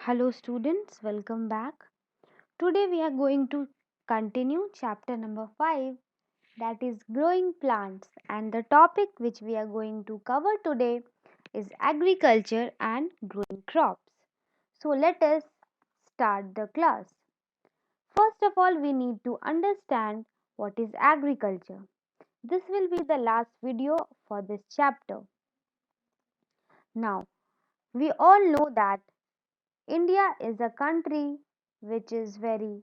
Hello students, welcome back. Today we are going to continue chapter number 5, that is growing plants, and the topic which we are going to cover today is agriculture and growing crops. So let us start the class. First of all, we need to understand what is agriculture. This will be the last video for this chapter. Now, we all know that India is a country which is very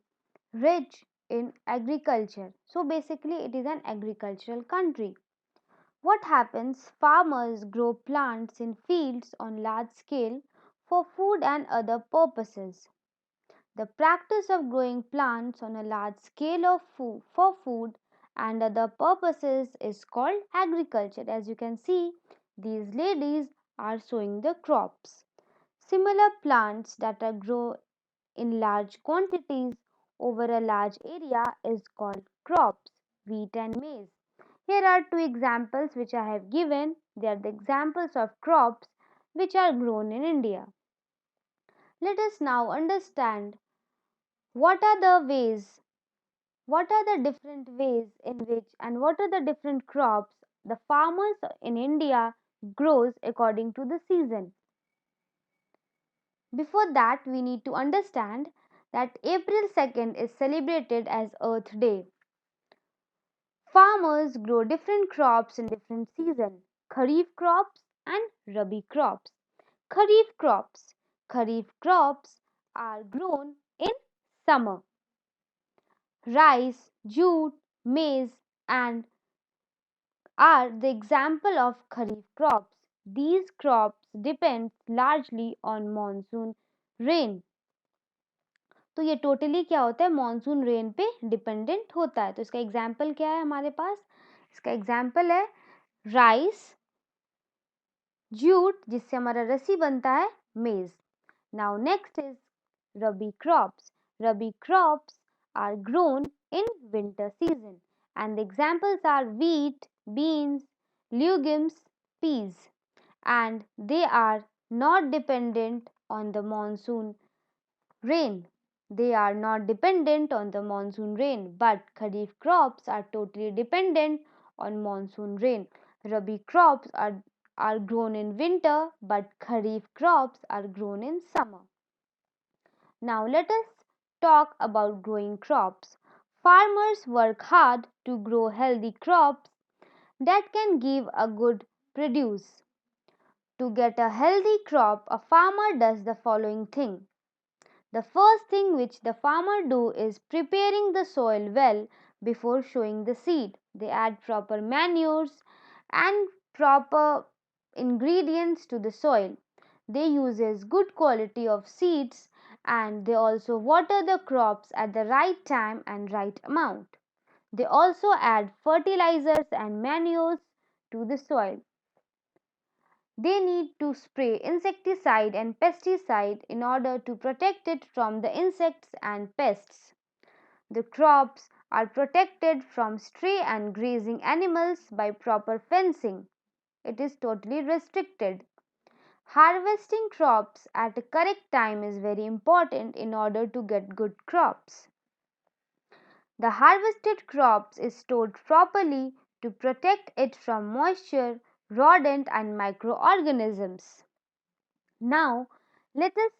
rich in agriculture. So basically, it is an agricultural country. What happens? Farmers grow plants in fields on large scale for food and other purposes. The practice of growing plants on a large scale for food and other purposes is called agriculture. As you can see, these ladies are sowing the crops. Similar plants that are grown in large quantities over a large area is called crops, wheat and maize. Here are two examples which I have given. They are the examples of crops which are grown in India. Let us now understand what are the different ways in which and what are the different crops the farmers in India grows according to the season. Before that, we need to understand that April 2nd is celebrated as Earth Day. Farmers grow different crops in different seasons: Kharif crops and Rabi crops. Kharif crops. Kharif crops are grown in summer. Rice, jute, maize and are the example of Kharif crops. These crops depend largely on monsoon rain. तो ये totally क्या होता है, monsoon rain पे dependent होता है. तो इसका एग्जाम्पल क्या है हमारे पास? इसका एग्जाम्पल है राइस, जूट जिससे हमारा रस्सी बनता है, maize. Now next is rabi crops. Rabi crops are grown in winter season and the examples are wheat, beans, legumes, peas, and they are not dependent on the monsoon rain. They are not dependent on the monsoon rain, but Kharif crops are totally dependent on monsoon rain. Rabi crops are grown in winter, but Kharif crops are grown in summer. Now let us talk about growing crops. Farmers work hard to grow healthy crops that can give a good produce. To get a healthy crop, a farmer does the following thing. The first thing which the farmer do is preparing the soil well before sowing the seed. They add proper manures and proper ingredients to the soil. They uses good quality of seeds and they also water the crops at the right time and right amount. They also add fertilizers and manures to the soil. They need to spray insecticide and pesticide in order to protect it from the insects and pests. The crops are protected from stray and grazing animals by proper fencing. It is totally restricted. Harvesting crops at a correct time is very important in order to get good crops. The harvested crops is stored properly to protect it from moisture, rodent and microorganisms. Now, let us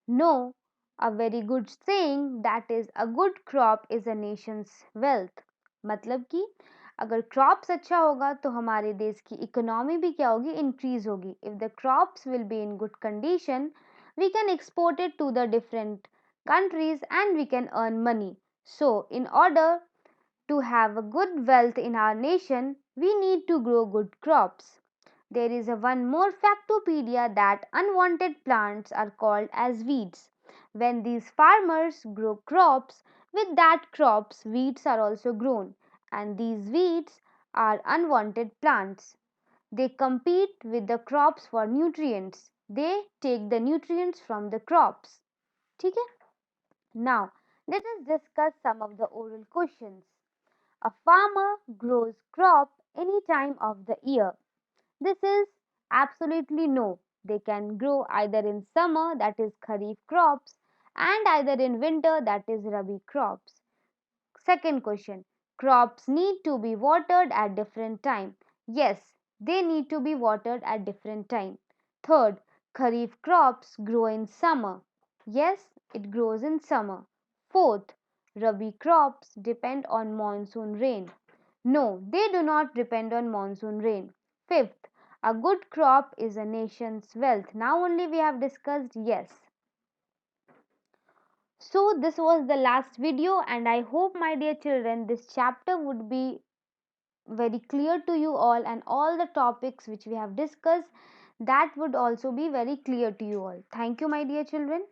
know a very good saying, that is a good crop is a nation's wealth. मतलब कि अगर crops अच्छा होगा तो हमारे देश की economy भी क्या होगी, इंक्रीज होगी. If the crops will be in good condition, we can export it to the different countries and we can earn money. So in order to have a good wealth in our nation, we need to grow good crops. There is a one more factopedia that unwanted plants are called as weeds. When these farmers grow crops, with that crops weeds are also grown, and these weeds are unwanted plants. They compete with the crops for nutrients. They take the nutrients from the crops. ठीक है? Now, let us discuss some of the oral questions. A farmer grows crop any time of the year. This is absolutely no. They can grow either in summer, that is Kharif crops, and either in winter, that is Rabi crops. Second question, crops need to be watered at different time. Yes, they need to be watered at different time. Third, Kharif crops grow in summer. Yes, it grows in summer. Fourth, Rabi crops depend on monsoon rain. No, they do not depend on monsoon rain. Fifth, a good crop is a nation's wealth. Now only we have discussed yes. So this was the last video, and I hope, my dear children, this chapter would be very clear to you all, and all the topics which we have discussed, that would also be very clear to you all. Thank you, my dear children.